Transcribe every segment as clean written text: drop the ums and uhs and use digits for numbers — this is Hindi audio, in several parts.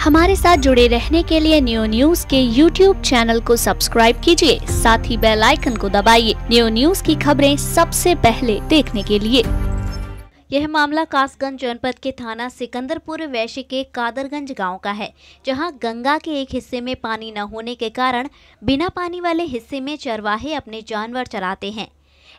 हमारे साथ जुड़े रहने के लिए न्यूज के YouTube चैनल को सब्सक्राइब कीजिए, साथ ही बेल आइकन को दबाइए न्यूज की खबरें सबसे पहले देखने के लिए। यह मामला कासगंज जनपद के थाना सिकंदरपुर वैश्य के कादरगंज गांव का है, जहां गंगा के एक हिस्से में पानी न होने के कारण बिना पानी वाले हिस्से में चरवाहे अपने जानवर चराते हैं।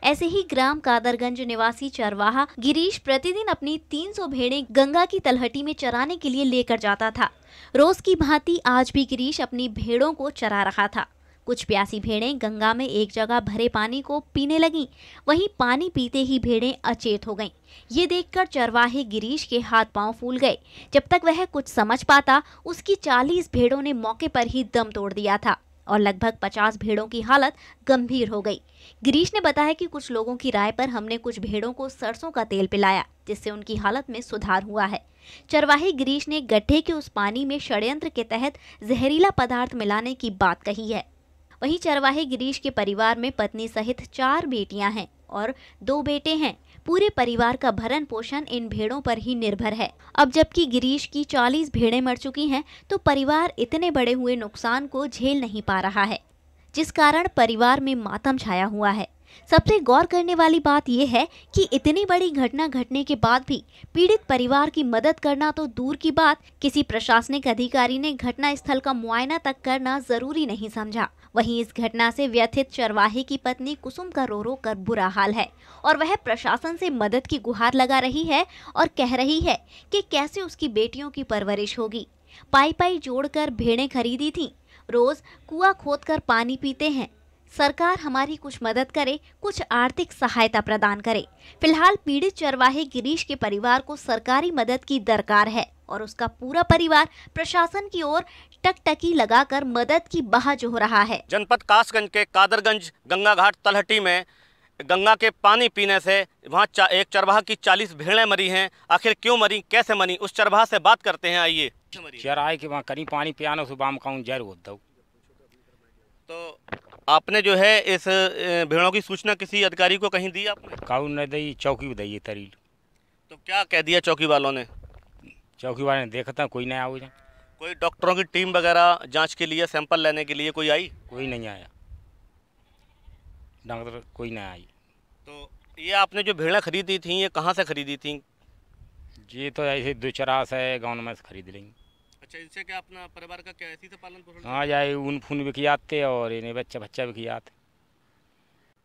ऐसे ही ग्राम कादरगंज निवासी चरवाहा गिरीश प्रतिदिन अपनी 300 भेड़ें गंगा की तलहटी में चराने के लिए लेकर जाता था। रोज की भांति आज भी गिरीश अपनी भेड़ों को चरा रहा था। कुछ प्यासी भेड़ें गंगा में एक जगह भरे पानी को पीने लगीं, वहीं पानी पीते ही भेड़ें अचेत हो गईं। ये देखकर चरवाहे गिरीश के हाथ पांव फूल गए। जब तक वह कुछ समझ पाता, उसकी 40 भेड़ों ने मौके पर ही दम तोड़ दिया था और लगभग 50 भेड़ों की हालत गंभीर हो गई। गिरीश ने बताया कि कुछ लोगों की राय पर हमने कुछ भेड़ों को सरसों का तेल पिलाया, जिससे उनकी हालत में सुधार हुआ है। चरवाहे गिरीश ने गड्ढे के उस पानी में षड्यंत्र के तहत जहरीला पदार्थ मिलाने की बात कही है। वहीं चरवाहे गिरीश के परिवार में पत्नी सहित 4 बेटियां हैं और 2 बेटे हैं। पूरे परिवार का भरण पोषण इन भेड़ों पर ही निर्भर है। अब जबकि गिरीश की 40 भेड़ें मर चुकी हैं, तो परिवार इतने बड़े हुए नुकसान को झेल नहीं पा रहा है, जिस कारण परिवार में मातम छाया हुआ है। सबसे गौर करने वाली बात यह है कि इतनी बड़ी घटना घटने के बाद भी पीड़ित परिवार की मदद करना तो दूर की बात, किसी प्रशासनिक अधिकारी ने घटना स्थल का मुआयना तक करना जरूरी नहीं समझा। वहीं इस घटना से व्यथित चरवाहे की पत्नी कुसुम का रो रो कर बुरा हाल है और वह प्रशासन से मदद की गुहार लगा रही है और कह रही है कि कैसे उसकी बेटियों की परवरिश होगी। पाई जोड़कर भेड़ें खरीदी थीं, रोज कुआं खोदकर पानी पीते हैं। सरकार हमारी कुछ मदद करे, कुछ आर्थिक सहायता प्रदान करे। फिलहाल पीड़ित चरवाहे गिरीश के परिवार को सरकारी मदद की दरकार है और उसका पूरा परिवार प्रशासन की ओर टकटकी लगाकर मदद की बाह जोह रहा है। जनपद कासगंज के कादरगंज गंगा घाट तलहटी में गंगा के पानी पीने से वहाँ एक चरवाहा की 40 भेड़ें मरी हैं। आखिर क्यों मरी, कैसे मरी, उस चरवाहा से बात करते हैं। आइए। चराए के वहाँ कहीं पानी पियानो सुबह में कहूँ जहर होता हूँ। तो आपने जो है इस भेड़ों की सूचना किसी अधिकारी को कहीं दी आपने? कहूँ नहीं दी, चौकी दी तरील। तो क्या कह दिया चौकी वालों ने? चौकी वाले ने देखता कोई नहीं आया। कोई डॉक्टरों की टीम वगैरह जांच के लिए, सैंपल लेने के लिए कोई आई? कोई नहीं आया, डॉक्टर कोई नहीं आई। तो ये आपने जो भेड़ें खरीदी थी, ये कहाँ से खरीदी थी? ये तो ऐसे 2-4 से गाँव में से खरीद लेंगे। अच्छा, इनसे क्या अपना परिवार का क्या ऐसी से पालन पोषण? हाँ, जाए ऊन फून भी खियाते और इन्हें बच्चा भी खियाते।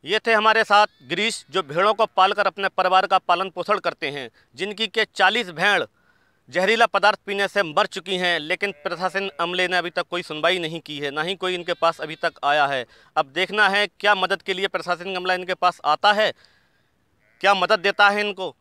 ये थे हमारे साथ गिरीश, जो भेड़ों को पालकर अपने परिवार का पालन पोषण करते हैं, जिनकी के 40 भेड़ जहरीला पदार्थ पीने से मर चुकी हैं, लेकिन प्रशासन अमले ने अभी तक कोई सुनवाई नहीं की है, ना ही कोई इनके पास अभी तक आया है। अब देखना है क्या मदद के लिए प्रशासन अमला इनके पास आता है, क्या मदद देता है इनको।